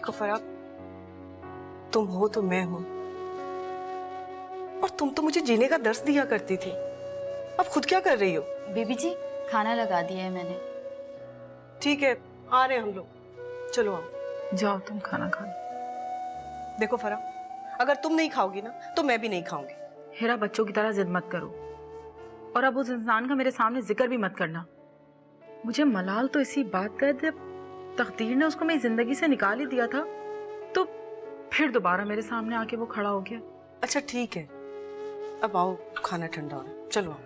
देखो फराब, तुम हो तो मैं हूं, और तुम तो मुझे जीने का दर्द दिया करती थी। अब खुद क्या कर रही हो? बीबी जी, खाना लगा दिया है मैंने। ठीक है, आ रहे हैं हम लोग, चलो आओ। जाओ तुम खाना खा लो। देखो फराब, अगर तुम नहीं खाओगी ना तो मैं भी नहीं खाऊंगी। हेरा, बच्चों की तरह जिद मत करो, और अब उस इंसान का मेरे सामने जिक्र भी मत करना। मुझे मलाल तो इसी बात का है, जब तकदीर ने उसको मेरी जिंदगी से निकाल ही दिया था तो फिर दोबारा मेरे सामने आके वो खड़ा हो गया। अच्छा ठीक है, अब आओ, खाना ठंडा हो रहा है, चलो आओ।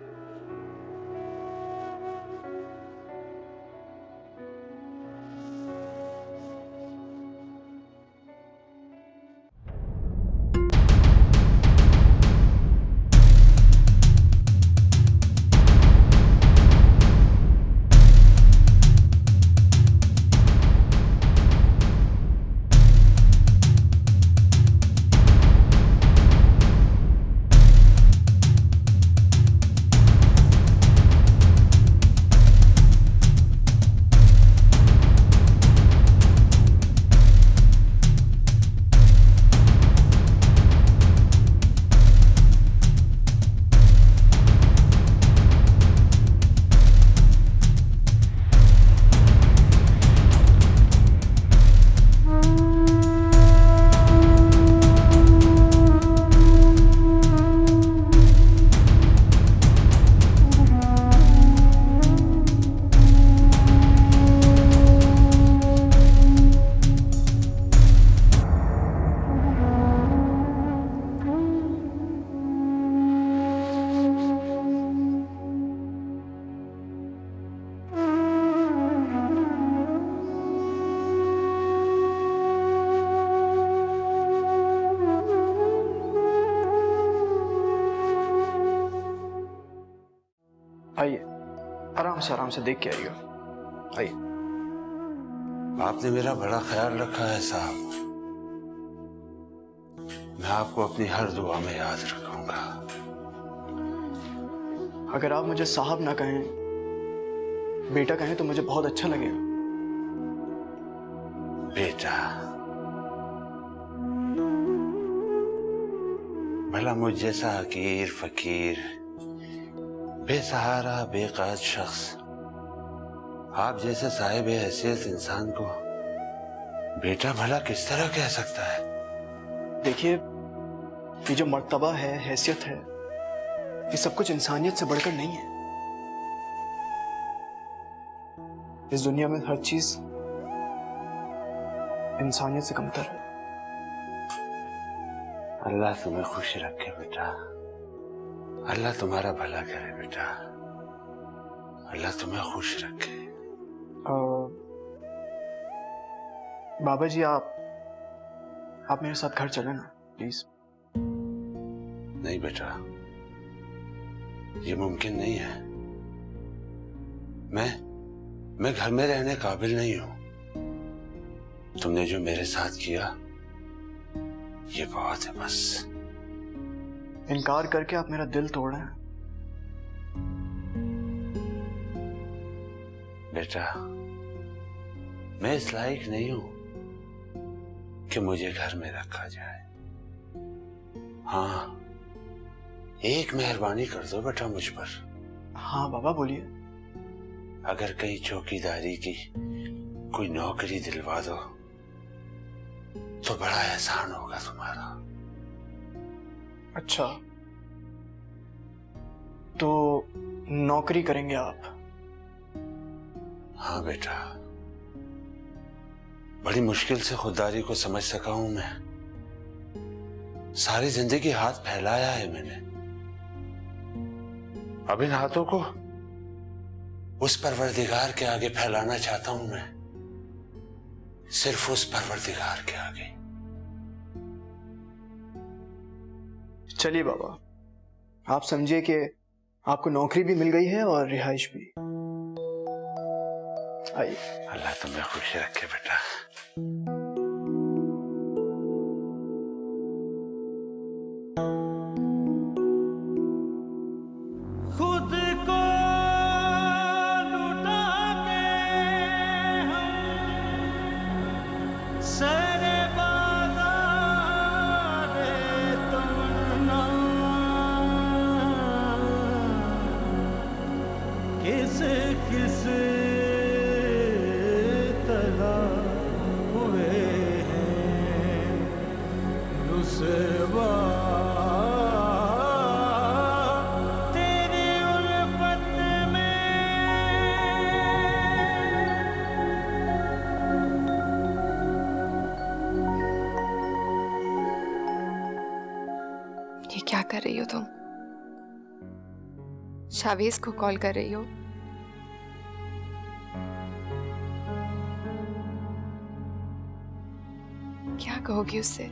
आइए, आराम से देख के आइएगा। आइए। आपने मेरा बड़ा ख्याल रखा है साहब। मैं आपको अपनी हर दुआ में याद रखूंगा। अगर आप मुझे साहब ना कहें, बेटा कहें तो मुझे बहुत अच्छा लगेगा। बेटा, भला मुझ जैसा हकीर फकीर बेसहारा बेकाज शख्स आप जैसे साहिब हैसियत इंसान को बेटा भला किस तरह कह सकता है? देखिए, ये जो मर्तबा है, हैसियत है, ये सब कुछ इंसानियत से बढ़कर नहीं है। इस दुनिया में हर चीज इंसानियत से कमतर है। अल्लाह तुम्हें खुश रखे बेटा, अल्लाह तुम्हारा भला करे बेटा, अल्लाह तुम्हें खुश रखे। बाबा जी, आप मेरे साथ घर चले ना प्लीज। नहीं बेटा, ये मुमकिन नहीं है। मैं घर में रहने काबिल नहीं हूं। तुमने जो मेरे साथ किया ये बहुत है बस। इनकार करके आप मेरा दिल तोड़ रहे हैं। बेटा, मैं इस लायक नहीं हूं कि मुझे घर में रखा जाए। हाँ, एक मेहरबानी कर दो बेटा मुझ पर। हाँ बाबा, बोलिए। अगर कहीं चौकीदारी की कोई नौकरी दिलवा दो तो बड़ा एहसान होगा तुम्हारा। अच्छा, तो नौकरी करेंगे आप? हाँ बेटा, बड़ी मुश्किल से खुददारी को समझ सका हूं मैं। सारी जिंदगी हाथ फैलाया है मैंने। अब इन हाथों को उस परवरदिगार के आगे फैलाना चाहता हूं मैं, सिर्फ उस परवरदिगार के आगे। चलिए बाबा, आप समझिए कि आपको नौकरी भी मिल गई है और रिहाइश भी। आइए। अल्लाह तुम्हें खुश रखे बेटा। खुद को लुटा के हम सरे किस किस तरह हुए हैं रुसवा तेरी उल्फत में। ये क्या कर रही हो तुम? शावेज को कॉल कर रही हो? क्या कहोगी उससे?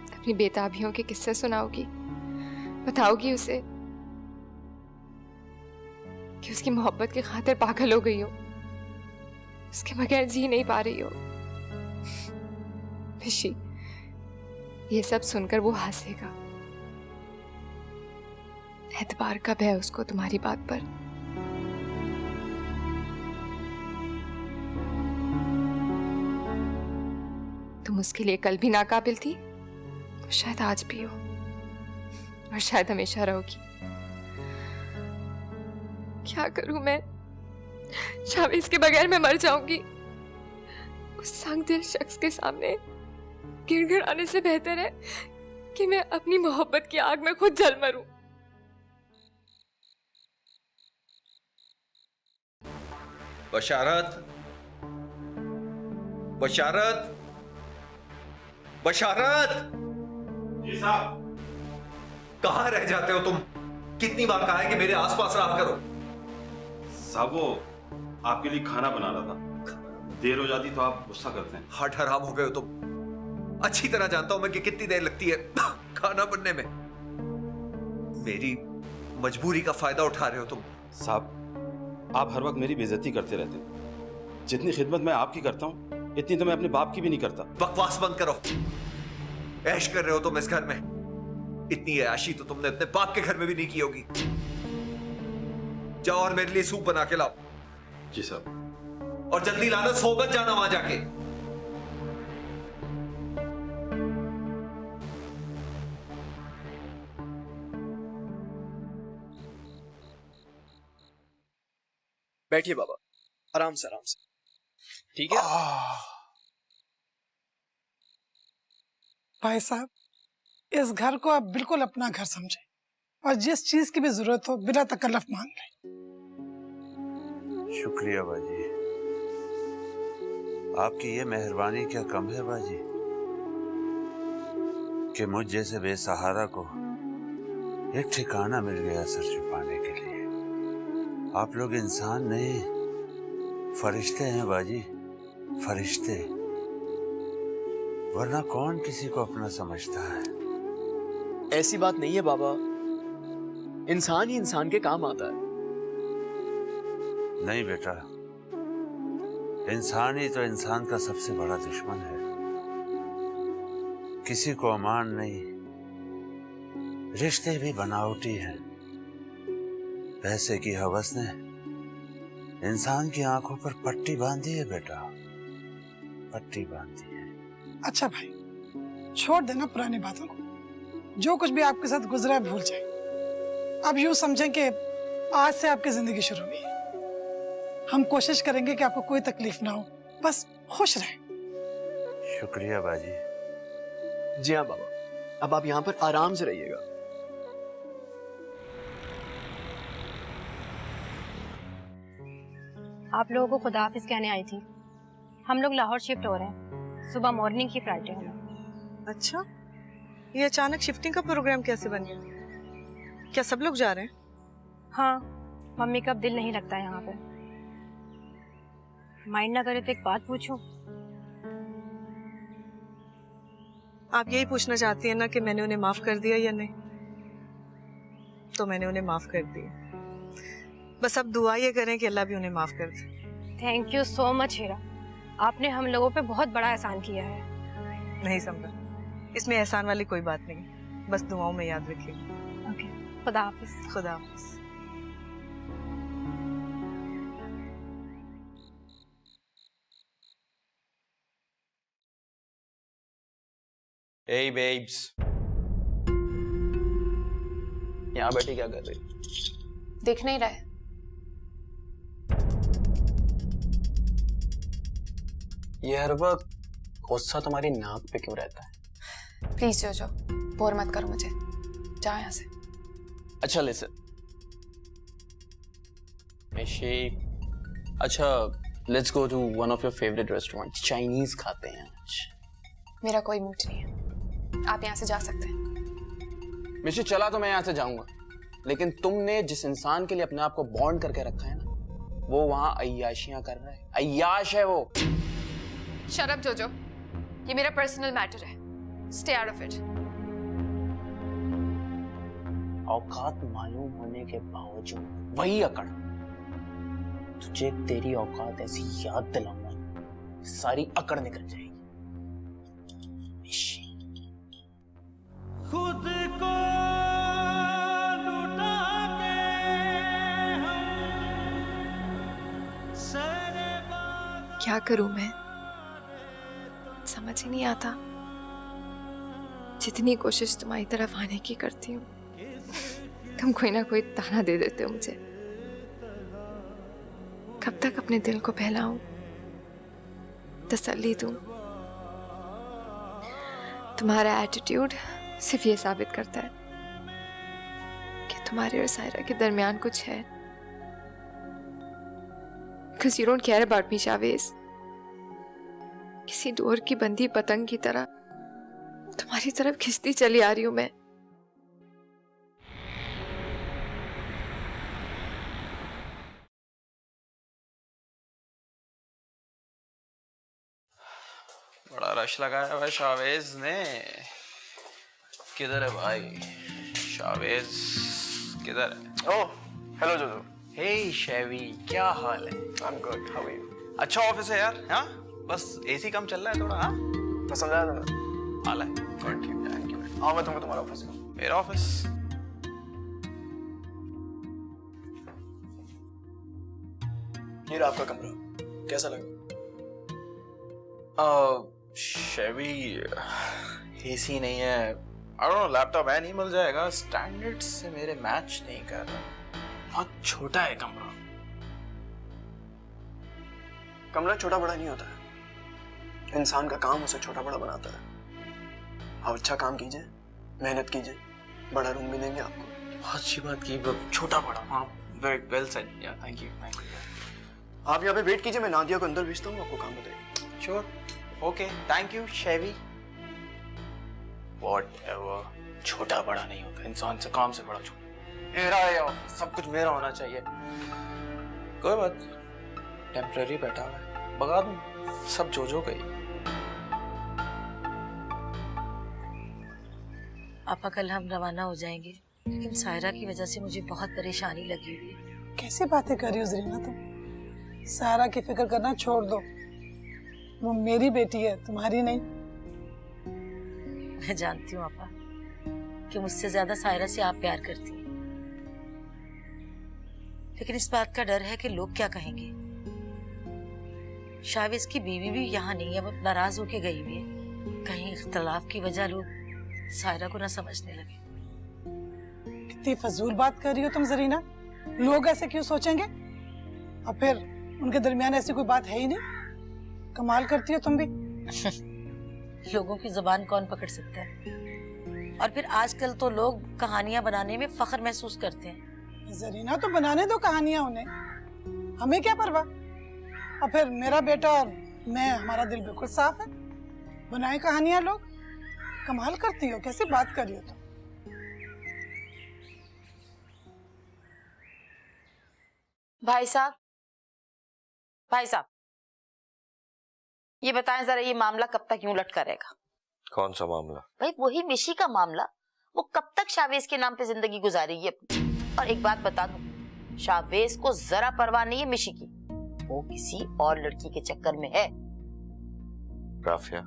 अपनी बेताबियों के किस्से सुनाओगी? बताओगी उसे कि उसकी मोहब्बत की खातिर पागल हो गई हो, उसके बगैर जी नहीं पा रही हो? खुशी, ये सब सुनकर वो हंसेगा। एतबार कब है उसको तुम्हारी बात पर? तुम उसके लिए कल भी नाकाबिल थी, तो शायद आज भी हो, और शायद हमेशा रहोगी। क्या करूं मैं? शावेज के बगैर मैं मर जाऊंगी। उस संगदिल शख्स के सामने गिड़गिड़ाने से बेहतर है कि मैं अपनी मोहब्बत की आग में खुद जल मरूं। बशारत, बशारत, बशारत। जी साहब। कहां रह जाते हो तुम? कितनी बार कहा है कि मेरे आसपास रहा करो। साहब वो आपके लिए खाना बना रहा था, देर हो जाती तो आप गुस्सा करते हैं। हट हराम हो गए हो तुम। अच्छी तरह जानता हूं मैं कि कितनी देर लगती है खाना बनने में। मेरी मजबूरी का फायदा उठा रहे हो तुम। साहब आप हर वक्त मेरी बेइज्जती करते रहते हैं। जितनी खिदमत मैं आपकी करता हूं इतनी तो मैं अपने बाप की भी नहीं करता। बकवास बंद करो। ऐश कर रहे हो तुम इस घर में। इतनी ऐशी तो तुमने अपने बाप के घर में भी नहीं की होगी। जाओ और मेरे लिए सूप बना के लाओ। जी साहब। और जल्दी लाना, सोबत जाना वहां जाके। बैठिए बाबा, आराम से आराम से। ठीक है। भाई साहब, इस घर को आप बिल्कुल अपना घर समझें और जिस चीज की भी जरूरत हो बिना तकल्लुफ मांग लें। शुक्रिया बाजी, आपकी ये मेहरबानी क्या कम है बाजी कि मुझ जैसे बेसहारा को एक ठिकाना मिल गया सर छुपाने के लिए। आप लोग इंसान नहीं, फरिश्ते हैं बाजी, फरिश्ते। वरना कौन किसी को अपना समझता है? ऐसी बात नहीं है बाबा, इंसान ही इंसान के काम आता है। नहीं बेटा, इंसान ही तो इंसान का सबसे बड़ा दुश्मन है। किसी को अमान नहीं, रिश्ते भी बनावटी हैं। पैसे की हवस ने इंसान की आंखों पर पट्टी बांधी है बेटा, पट्टी बांधी है। अच्छा भाई, छोड़ देना पुरानी बातों को। जो कुछ भी आपके साथ गुजरा है भूल जाए। अब यूं समझें कि आज से आपकी जिंदगी शुरू हुई है। हम कोशिश करेंगे कि आपको कोई तकलीफ ना हो, बस खुश रहें। शुक्रिया बाजी। जी हाँ बाबा, अब आप यहाँ पर आराम से रहिएगा। आप लोगों को खुदा हाफिज कहने आई थी। हम लोग लाहौर शिफ्ट हो रहे हैं, सुबह मॉर्निंग की फ्लाइट है हमें। अच्छा, ये अचानक शिफ्टिंग का प्रोग्राम कैसे बन गया? क्या सब लोग जा रहे हैं? हाँ, मम्मी का अब दिल नहीं लगता है यहाँ पे। माइंड ना करे तो एक बात पूछूं? आप यही पूछना चाहती हैं ना कि मैंने उन्हें माफ कर दिया या नहीं? तो मैंने उन्हें माफ कर दिया। बस अब दुआ ये करें कि अल्लाह भी उन्हें माफ कर दे। थैंक यू सो मच हीरा, आपने हम लोगों पे बहुत बड़ा एहसान किया है। नहीं समझा, इसमें एहसान वाली कोई बात नहीं, बस दुआओं में याद रखिएगा। ओके, खुदा हाफिज। खुदा हाफिज। Hey babes, यहाँ बैठे क्या कर रहे? दिख नहीं रहा है। ये हर वक्त गुस्सा तुम्हारी नाक पे क्यों रहता है? प्लीज जोजो, बोर मत करो मुझे, जाओ यहाँ से। अच्छा लिसन मिशी, अच्छा let's go to one of your favourite restaurant, Chinese खाते हैं आज। मेरा कोई मूड नहीं है, आप यहाँ से जा सकते हैं। मिशी चला तो मैं यहाँ से जाऊंगा, लेकिन तुमने जिस इंसान के लिए अपने आप को बॉन्ड करके रखा है ना, वो वहां अय्याशियां कर रहा है, अय्याश है वो। शट अप जोजो, ये मेरा पर्सनल मैटर है, स्टे आउट ऑफ इट। औकात मालूम होने के बावजूद वही अकड़, तुझे तेरी औकात ऐसी याद दिलाऊंगा, सारी अकड़ निकल जाएगी। खुद को लुटा के हम क्या करूं मैं, समझ ही नहीं आता। जितनी कोशिश तुम्हारी तरफ आने की करती हूँ, तुम कोई ना कोई ताना दे देते हो मुझे। कब तक अपने दिल को बहलाऊं, तसल्ली दूं? तुम्हारा एटीट्यूड सिर्फ ये साबित करता है कि तुम्हारे और सायरा के दरमियान कुछ है। Because you don't care about me, Shavez. किसी डोर की बंधी पतंग की तरह तुम्हारी तरफ खिंचती चली आ रही हूं मैं। बड़ा रश लगाया हुआ शावेज ने। किधर है भाई शावेज, किधर है? ओह हेलो जोजो। हे शेवी, क्या हाल है? I am good, how are you? अच्छा ऑफिस है यार, हाँ बस एसी कम चल रहा है थोड़ा। हाँ मैं समझा था। हाल है, गुड, थैंक यू। हाँ मैं तुमको तुम्हारा ऑफिस में। मेरा ऑफिस? ये रहा आपका कमरा, कैसा लगा? शेवी एसी नहीं है, आई डोंट नो, लैपटॉप है नहीं, मिल जाएगा। स्टैंडर्ड से मेरे मैच नहीं कर रहा, बहुत छोटा है कमरा। कमरा छोटा बड़ा नहीं होता है, इंसान का काम उसे छोटा बड़ा बनाता है। आप अच्छा काम कीजिए, मेहनत कीजिए, बड़ा रूम भी देंगे आपको। बहुत अच्छी बात की, छोटा बड़ा। हाँ वेरी वेल सेड, या थैंक यू, थैंक यू। आप यहाँ पे वेट कीजिए, मैं नादिया को अंदर भेजता हूँ, आपको काम बताइए। श्योर, ओके, थैंक यू शेवी। व्हाटएवर, छोटा बड़ा नहीं होता, इंसान से काम से बड़ा छोटा। मेरा है, सब कुछ मेरा होना चाहिए। कोई बात, टेम्पररी बैठा हुआ है, भगा दूं, सब जोजो गई। पापा कल हम रवाना हो जाएंगे, लेकिन सायरा की वजह से मुझे बहुत परेशानी लगी हुई है। कैसी बातें कर रही हो जरीना तुम? सायरा की फिक्र करना छोड़ दो, वो मेरी बेटी है, तुम्हारी नहीं। मैं जानती हूँ पापा कि मुझसे ज्यादा सायरा से आप प्यार करती हैं, लेकिन इस बात का डर है कि लोग क्या कहेंगे। शावेज की बीवी भी यहाँ नहीं है, वो नाराज होके गई हुई है। कहीं इख्तलाफ की वजह लोग सायरा को ना समझने लगे। कितनी फजूल बात कर रही हो तुम जरीना, लोग ऐसे क्यों सोचेंगे? और फिर उनके दरमियान ऐसी कोई बात है ही नहीं। कमाल करती हो तुम भी। लोगों की जुबान कौन पकड़ सकता है? और फिर आजकल तो लोग कहानियां बनाने में फख्र महसूस करते हैं। जरीना तो बनाने दो कहानियां उन्हें, हमें क्या परवाह। और फिर मेरा बेटा और मैं, हमारा दिल बिल्कुल साफ है, बनाए कहानियां लोग। कमाल करती हो, कैसी बात कर रही हो तुम? भाई साहब, भाई साहब, ये बताएं जरा, ये मामला कब तक यूं लटका रहेगा? कौन सा मामला? भाई वही मिशी का मामला, वो कब तक शावेज के नाम पे जिंदगी गुजारेगी अपनी? और एक बात बता दूं, शावेज को जरा परवाह नहीं है मिशी की, वो किसी और लड़की के चक्कर में है। राफिया,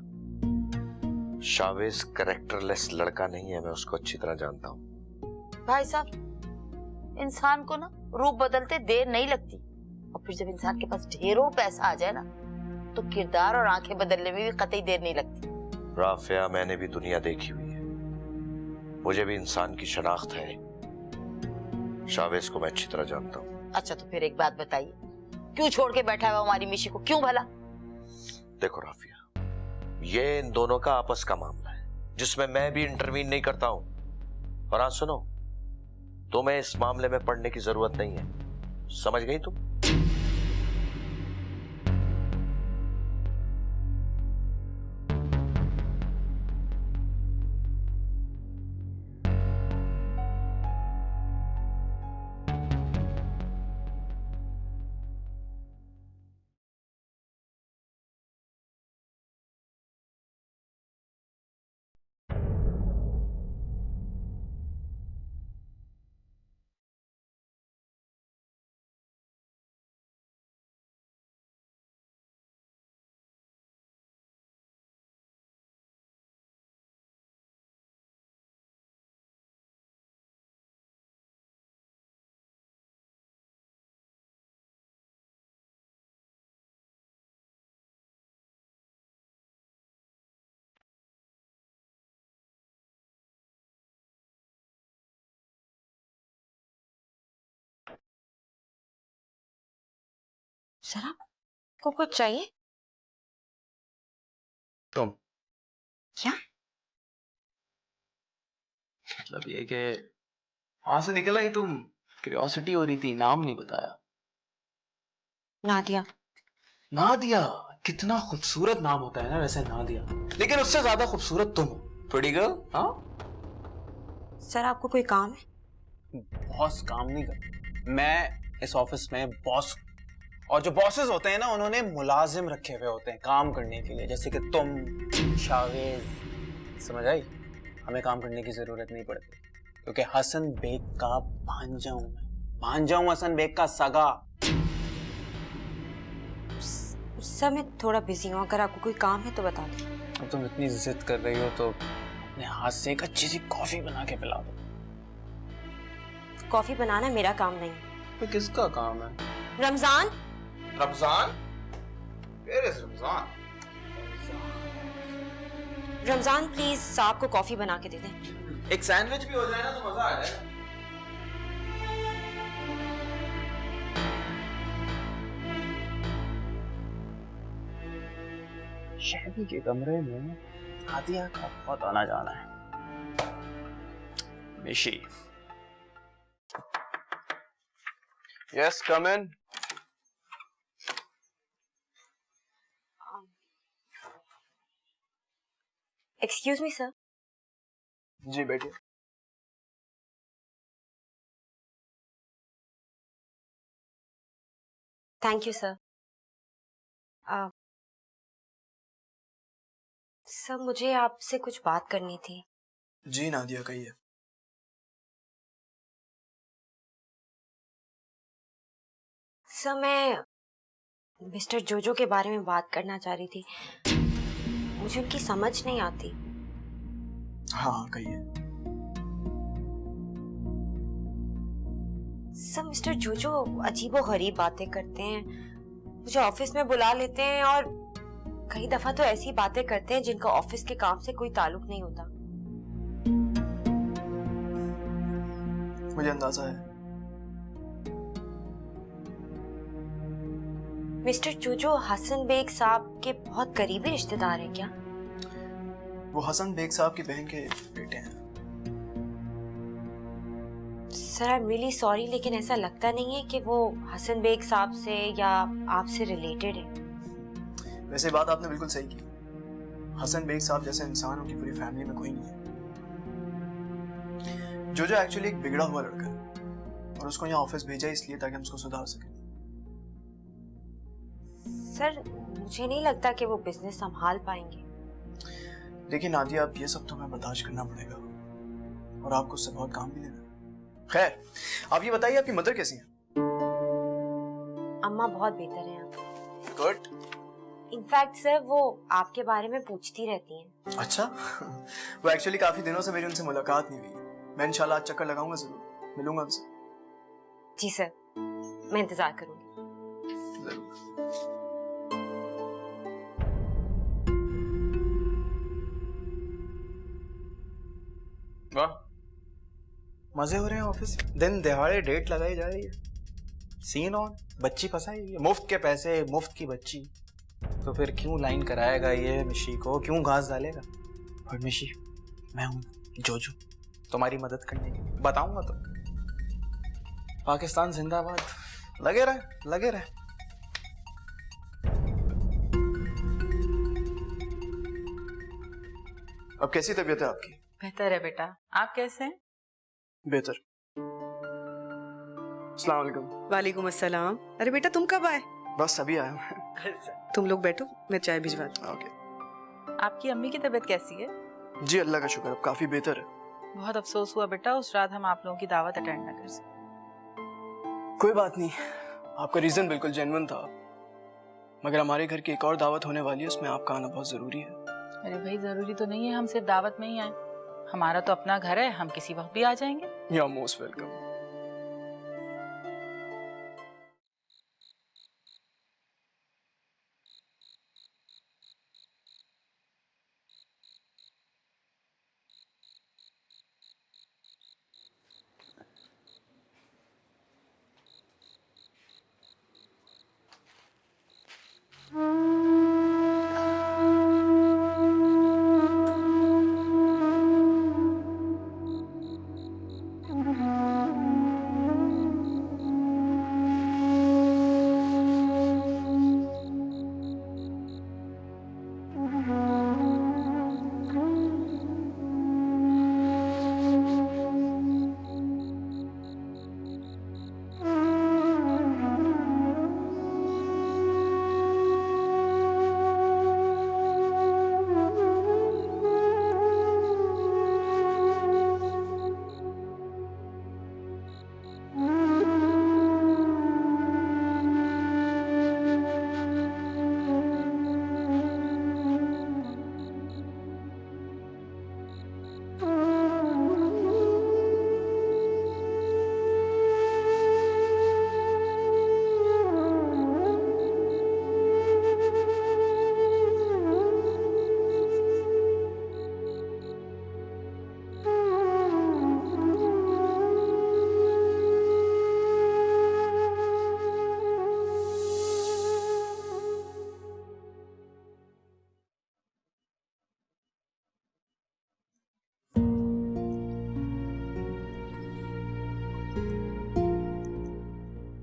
शावेज कैरेक्टरलेस लड़का नहीं है, मैं उसको अच्छी तरह जानता हूँ। भाई साहब, इंसान को ना रूप बदलते देर नहीं लगती, और फिर जब इंसान के पास ढेरों पैसा आ जाए ना, तो किरदार और आंखें बदलने में भी कतई देर नहीं लगती। राफिया, मैंने भी दुनिया देखी हुई है, मुझे भी इंसान की शनाख्त है। शावेज को मैं अच्छी तरह जानता हूँ। अच्छा तो फिर एक बात बताइए, क्यों छोड़ के बैठा है वो हमारी मिशी को, क्यों भला? देखो राफिया, ये इन दोनों का आपस का मामला है जिसमें मैं भी इंटरवीन नहीं करता हूं। और हाँ सुनो, तुम्हें इस मामले में पढ़ने की जरूरत नहीं है, समझ गई तुम? शराब को कुछ चाहिए? तुम क्या? मतलब ये कि वहां से निकला ही तुम, क्यूरियोसिटी हो रही थी, नाम नहीं बताया। नादिया। नादिया कितना खूबसूरत नाम होता है ना वैसे, नादिया, लेकिन उससे ज्यादा खूबसूरत तुम हो, प्रीटी गर्ल। हाँ सर आपको कोई काम है? बॉस काम नहीं करता, मैं इस ऑफिस में बॉस हूँ, और जो बॉसेस होते हैं ना उन्होंने मुलाजिम रखे हुए होते हैं काम करने के लिए, जैसे कि तुम, शावेज, समझ आई? हमें काम करने की जरूरत नहीं पड़ती क्योंकि हसन बेग का भांजा हूं मैं, भांजा हूं हसन बेग का सगा। सर मैं थोड़ा बिजी हूँ, अगर आपको कोई काम है तो बता दो। अब तुम इतनी जिद कर रही हो तो अपने हाथ से एक अच्छी सी कॉफी बना के पिला दो। कॉफी बनाना मेरा काम नहीं। तो किसका काम है? Ramzan. Ramzan? Where is Ramzan? Ramzan please साहब को कॉफी बना के दे दें। एक सैंडविच भी हो जाए ना तो मजा आ जाए। शहरी के कमरे में नादिया का बहुत आना जाना है। मिशी। Yes, come in. Excuse me sir. जी बैठिए। Thank you sir. सर मुझे आपसे कुछ बात करनी थी। जी नादिया कहिए। सर मैं मिस्टर जोजो के बारे में बात करना चाह रही थी, मुझे उनकी समझ नहीं आती। हाँ कहिए। सर मिस्टर जोजो अजीबो गरीब बातें करते हैं, मुझे ऑफिस में बुला लेते हैं और कई दफा तो ऐसी बातें करते हैं जिनका ऑफिस के काम से कोई ताल्लुक नहीं होता। मुझे अंदाजा है। मिस्टर जोजो हसन बेग साहब के बहुत करीबी रिश्तेदार हैं क्या? वो हसन बेग साहब की बहन के बेटे हैं। Sir I am really sorry, लेकिन ऐसा लगता नहीं है कि वो हसन बेग साहब से या आपसे रिलेटेड है। वैसे बात आपने बिल्कुल सही की, हसन बेग साहब जैसे इंसान उनकी पूरी फैमिली में कोई नहीं है। जोजो एक्चुअली एक बिगड़ा हुआ लड़का है और उसको यहाँ ऑफिस भेजा इसलिए ताकि हम उसको सुधार सकें। सर मुझे नहीं लगता कि वो बिजनेस संभाल पाएंगे। देखिए नादिया, अब ये सब तो हमें बर्दाश्त करना पड़ेगा और आपको उससे बहुत काम भी लेना है। खैर आप ये बताइए आपकी मदर कैसी हैं? अम्मा बहुत बेहतर हैं आप। गुड। इनफैक्ट सर वो आपके बारे में पूछती रहती हैं। अच्छा वो एक्चुअली काफी दिनों से मेरी उनसे मुलाकात नहीं हुई, मैं इंशाल्लाह आज चक्कर लगाऊंगा, जरूर मिलूंगा उनसे। जी सर, मैं इंतजार करूंगी। जरूर। वाह मजे हो रहे हैं ऑफिस में, दिन दिहाड़े डेट लगाई जा रही है, सीन ऑन, बच्ची फंसाई हुई है, मुफ्त के पैसे मुफ्त की बच्ची, तो फिर क्यों लाइन कराएगा ये मिशी को, क्यों घास डालेगा। और मिशी मैं हूं जोजो, तुम्हारी मदद करने के लिए बताऊंगा तो। पाकिस्तान जिंदाबाद, लगे रहे लगे रहे। अब कैसी तबीयत है आपकी? बेहतर है बेटा, आप कैसे हैं? बेहतर। अस्सलाम वालेकुम। वालेकुम अस्सलाम। अरे बेटा तुम कब आए? बस अभी आया हूँ। तुम लोग बैठो, मैं चाय भिजवाती हूँ। ओके। आपकी अम्मी की तबीयत कैसी है? जी अल्लाह का शुक्र, अब काफी बेहतर है। बहुत अफसोस हुआ बेटा, उस रात हम आप लोगों की दावत अटेंड न कर सके। कोई बात नहीं, आपका रीजन बिल्कुल जेन्युइन था, मगर हमारे घर की एक और दावत होने वाली है, उसमें आपका आना बहुत जरूरी है। अरे भाई जरूरी तो नहीं है हम सिर्फ दावत में ही आए, हमारा तो अपना घर है, हम किसी वक्त भी आ जाएंगे। You are most welcome.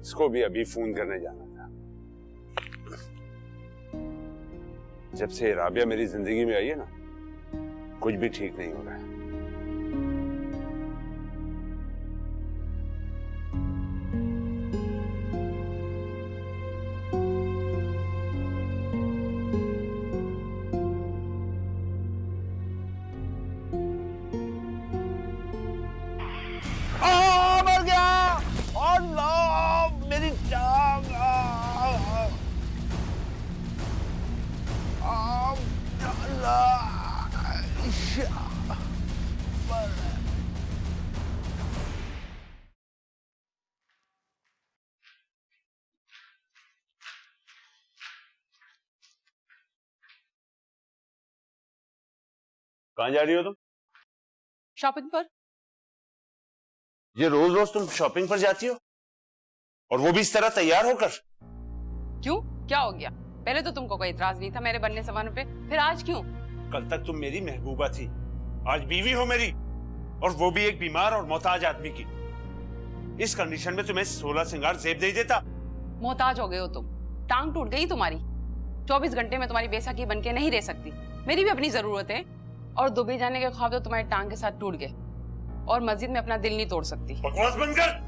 इसको भी अभी फोन करने जाना था। जब से राबिया मेरी जिंदगी में आई है ना, कुछ भी ठीक नहीं हो रहा है। मर गया। और नो, मेरी टांग। कहाँ जा रही हो तुम? शॉपिंग पर। ये रोज रोज तुम शॉपिंग पर जाती हो, और वो भी इस तरह तैयार होकर? क्यों, क्या हो गया? पहले तो तुमको कोई इतराज नहीं था मेरे बनने सवारों पे, फिर आज क्यों? कल तक तुम मेरी महबूबा थी, आज बीवी हो मेरी, और वो भी एक बीमार और मोहताज आदमी की। इस कंडीशन में तुम्हें 16 सिंगार जेब दे देता। मोहताज हो गए हो तुम, टांग टूट गई तुम्हारी। 24 घंटे में तुम्हारी बेसकी बन के नहीं रह सकती। मेरी भी अपनी जरूरत है, और दुबई जाने के ख्वाब तो तुम्हारी टांग के साथ टूट गए, और मस्जिद में अपना दिल नहीं तोड़ सकती। बकवास बंद कर।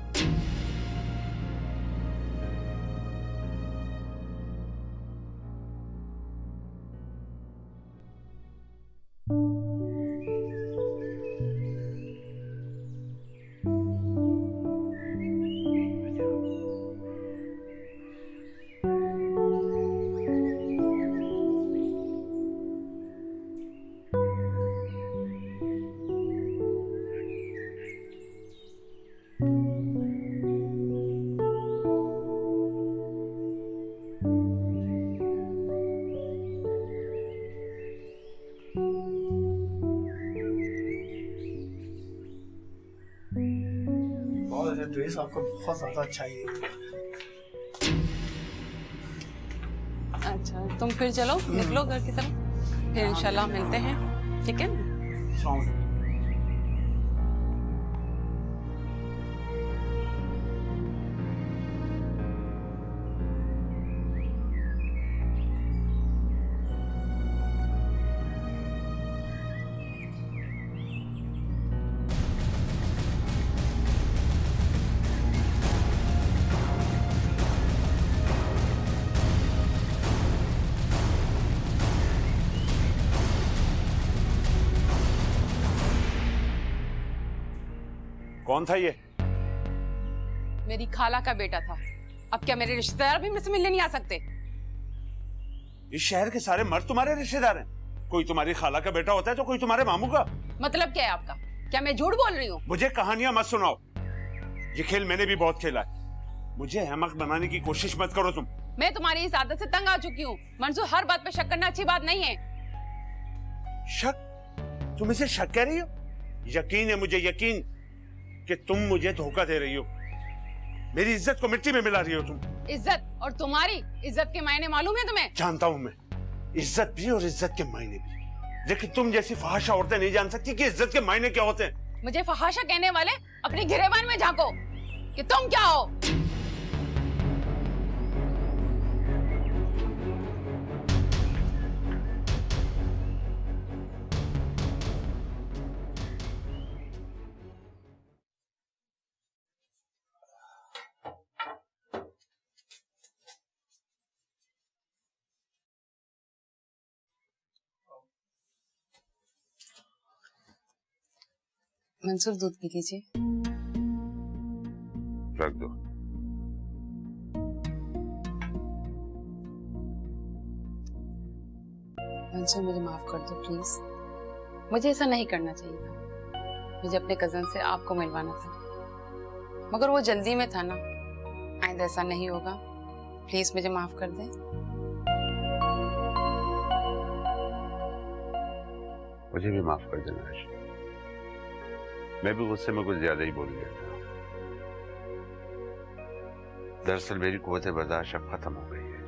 साहब का बहुत ज्यादा चाहिए। अच्छा तुम फिर चलो, निकलो घर की तरफ, फिर इंशाल्लाह मिलते हैं, ठीक है? कौन था ये? मेरी खाला का बेटा था। अब क्या मेरे रिश्तेदार भी मुझसे मिलने नहीं आ सकते? इस शहर के सारे मर्द तुम्हारे रिश्तेदार हैं। कोई तुम्हारी खाला का बेटा होता है तो कोई तुम्हारे मामू का। मतलब क्या है आपका? क्या मैं झूठ बोल रही हूँ? मुझे कहानियां मत सुनाओ। ये खेल मैंने भी बहुत खेला है। मुझे अहमक बनाने की कोशिश मत करो तुम। मैं तुम्हारी इस आदत से तंग आ चुकी हूँ। मंजूर, हर बात पे शक करना अच्छी बात नहीं है। शक? तुम इसे शक कह रही हो? यकीन है मुझे, यकीन कि तुम मुझे धोखा दे रही हो। मेरी इज्जत को मिट्टी में मिला रही हो तुम। इज्जत और तुम्हारी इज्जत के मायने मालूम है तुम्हें? जानता हूं मैं, इज्जत भी और इज्जत के मायने भी। लेकिन तुम जैसी फहाशा औरतें नहीं जान सकती कि इज्जत के मायने क्या होते हैं। मुझे फहाशा कहने वाले अपनी गिरेबान में झांको कि तुम क्या हो। मंसूर, दूध पी लीजिए। रख दो। मंसूर, मुझे माफ कर दो प्लीज। मुझे ऐसा नहीं करना चाहिए था। मुझे अपने कजन से आपको मिलवाना था, मगर वो जल्दी में था ना। आइंदा ऐसा नहीं होगा। प्लीज मुझे माफ कर दें। मुझे भी माफ कर देना आयशा। मैं भी गुस्से में कुछ ज्यादा ही बोल गया था। दरअसल मेरी कुव्वत बर्दाश्त अब खत्म हो गई है।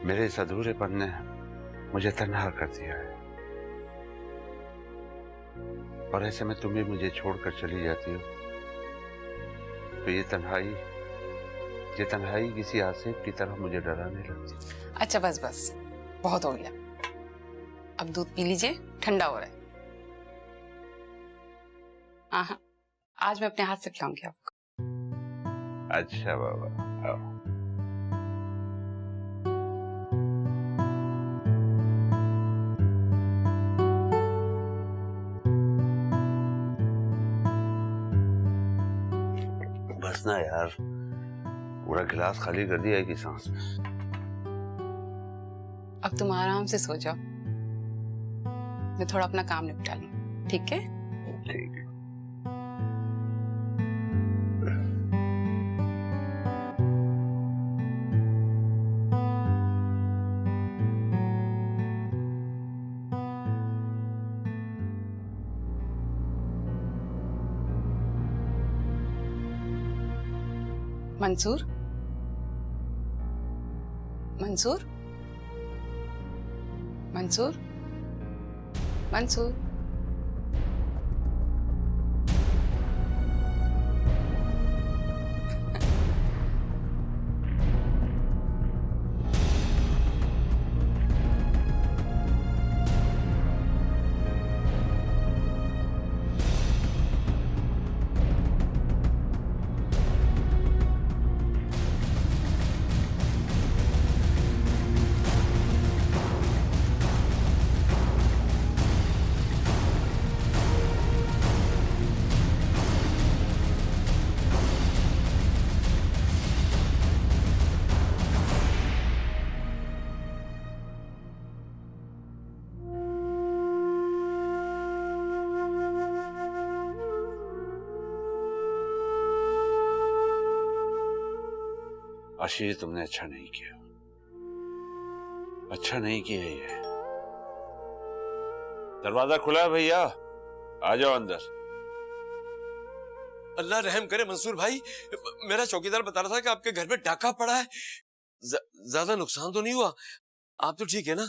मेरे इस अधूरेपन ने मुझे तन्हा कर दिया है, और ऐसे में तुम भी मुझे छोड़कर चली जाती हो तो ये तन्हाई किसी आसिफ की तरह मुझे डराने लगती। अच्छा बस बस, बहुत हो गया। अब दूध पी लीजिए, ठंडा हो रहा है। हाँ, आज मैं अपने हाथ से खिलाऊंगी आपको। अच्छा बाबा, आओ। बस ना यार, पूरा गिलास खाली कर दिया एक ही सांस में। अब तुम आराम से सो जाओ, मैं थोड़ा अपना काम निपटा लूं, ठीक है? ठीक है। मंसूर, मंसूर, मंसूर, मंसूर। आशीष, तुमने अच्छा नहीं किया, अच्छा नहीं किया ये। दरवाजा खुला है भैया, आ जाओ अंदर। अल्लाह रहम करे मंसूर भाई, मेरा चौकीदार बता रहा था कि आपके घर में डाका पड़ा है। ज्यादा नुकसान तो नहीं हुआ? आप तो ठीक है ना?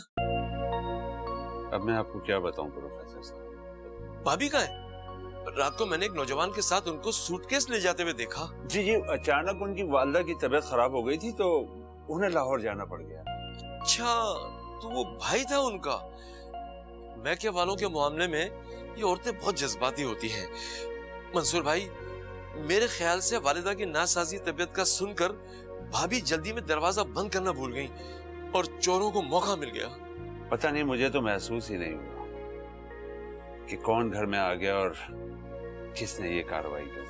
अब मैं आपको क्या बताऊं प्रोफेसर साहब। भाभी कहाँ है? रात को मैंने एक नौजवान के साथ उनको सूटकेस ले जाते हुए देखा। जी जी, अचानक उनकी वालदा की तबीयत खराब हो गई थी तो उन्हें लाहौर जाना पड़ गया। अच्छा, तो वो भाई था उनका। मैके वालों के मामले में ये औरतें बहुत जज्बाती होती हैं। मंसूर भाई, मेरे ख्याल से वालिदा की नासाजी तबीयत का सुनकर भाभी जल्दी में दरवाजा बंद करना भूल गई और चोरों को मौका मिल गया। पता नहीं, मुझे तो महसूस ही नहीं हुआ कि कौन घर में आ गया और किसने ये कार्रवाई की।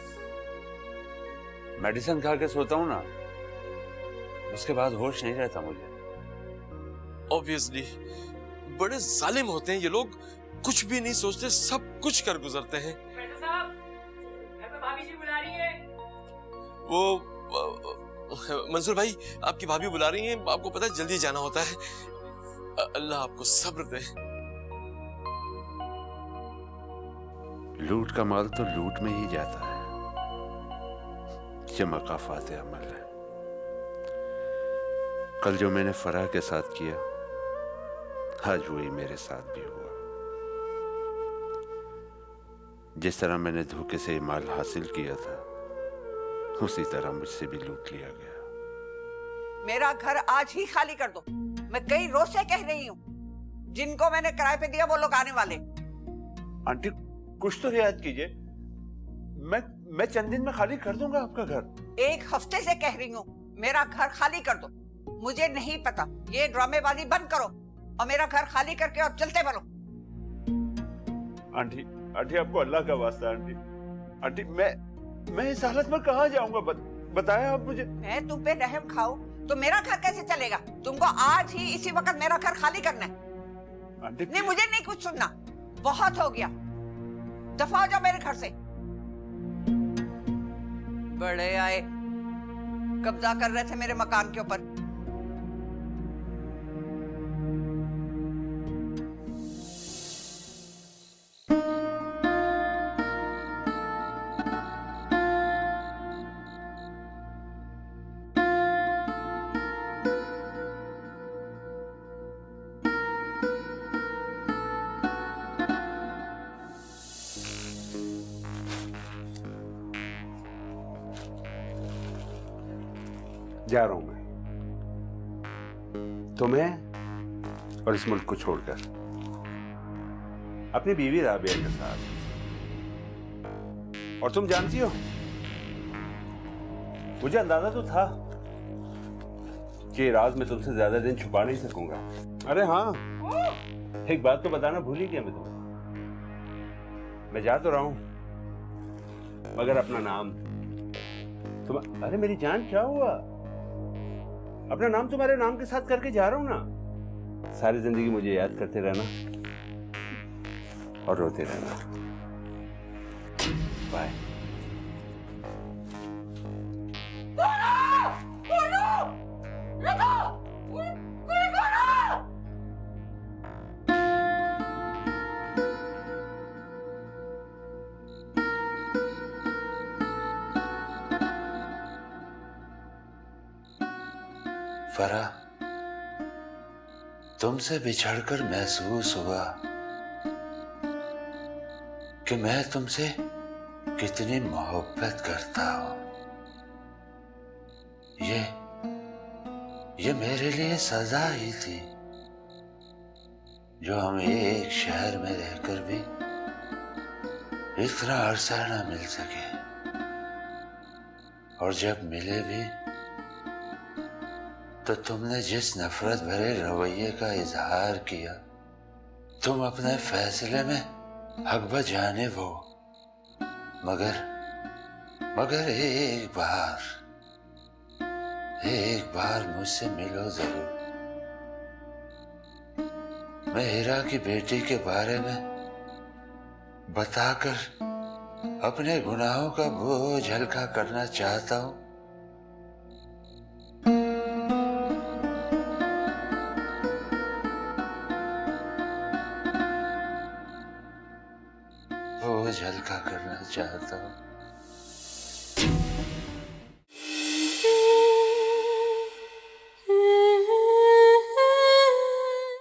मेडिसिन खा के सोता हूं ना, उसके बाद होश नहीं रहता मुझे। ऑब्वियसली बड़े जालिम होते हैं ये लोग, कुछ भी नहीं सोचते, सब कुछ कर गुजरते हैं। भाभी जी बुला रही है। वो मंसूर भाई, आपकी भाभी बुला रही हैं, आपको पता है जल्दी जाना होता है। अल्लाह आपको सब्र दे। लूट का माल तो लूट में ही जाता है, ये मकाफात अमल है। कल जो मैंने फराह के साथ किया, आज वही मेरे साथ भी हुआ। जिस तरह मैंने धोखे से माल हासिल किया था, उसी तरह मुझसे भी लूट लिया गया। मेरा घर आज ही खाली कर दो। मैं कई रोज से कह रही हूँ, जिनको मैंने किराए पे दिया वो लोग आने वाले। आंटी, कुछ तो रियायत कीजिए। मैं चंद दिन में खाली कर दूंगा आपका घर। एक हफ्ते से कह रही हूँ, मेरा घर खाली कर दो। मुझे नहीं पता, ये ड्रामेबाजी बंद करो और मेरा घर खाली करके और चलते बनो। आंटी, आपको अल्लाह का वास्ता आंटी, मैं इस हालत में कहाँ जाऊंगा? बताया आप मुझे। मैं तुम पे रहम खाऊं तो मेरा घर कैसे चलेगा? तुमको आज ही इसी वक्त मेरा घर खाली करना है। आंटी, नहीं, मुझे नहीं कुछ सुनना, बहुत हो गया। दफा हो जाओ मेरे घर से। बड़े आए, कब्जा कर रहे थे मेरे मकान के ऊपर। जा रहा हूं मैं, तुम्हें और इस मुल्क को छोड़कर, अपनी बीवी राबिया के साथ। और तुम जानती हो, मुझे अंदाजा तो था कि राज मैं तुमसे ज्यादा दिन छुपा नहीं सकूंगा। अरे हाँ, एक बात तो बताना भूल ही गया मैं तुम्हें। मैं जा तो रहा हूं, मगर अपना नाम अरे मेरी जान, क्या हुआ? अपना नाम तुम्हारे नाम के साथ करके जा रहा हूं ना। सारी जिंदगी मुझे याद करते रहना और रोते रहना। बाय। फरा, तुमसे बिछड़कर महसूस हुआ कि मैं तुमसे कितनी मोहब्बत करता हूं। ये मेरे लिए सजा ही थी, जो हम एक शहर में रहकर भी इतना अरसा न मिल सके, और जब मिले भी तो तुमने जिस नफरत भरे रवैये का इजहार किया, तुम अपने फैसले में हक बजाने वो, मगर एक बार मुझसे मिलो जरूर। मैं हीरा की बेटी के बारे में बताकर अपने गुनाहों का बोझ हल्का करना चाहता हूं। बोझ हल्का करना चाहता हूं।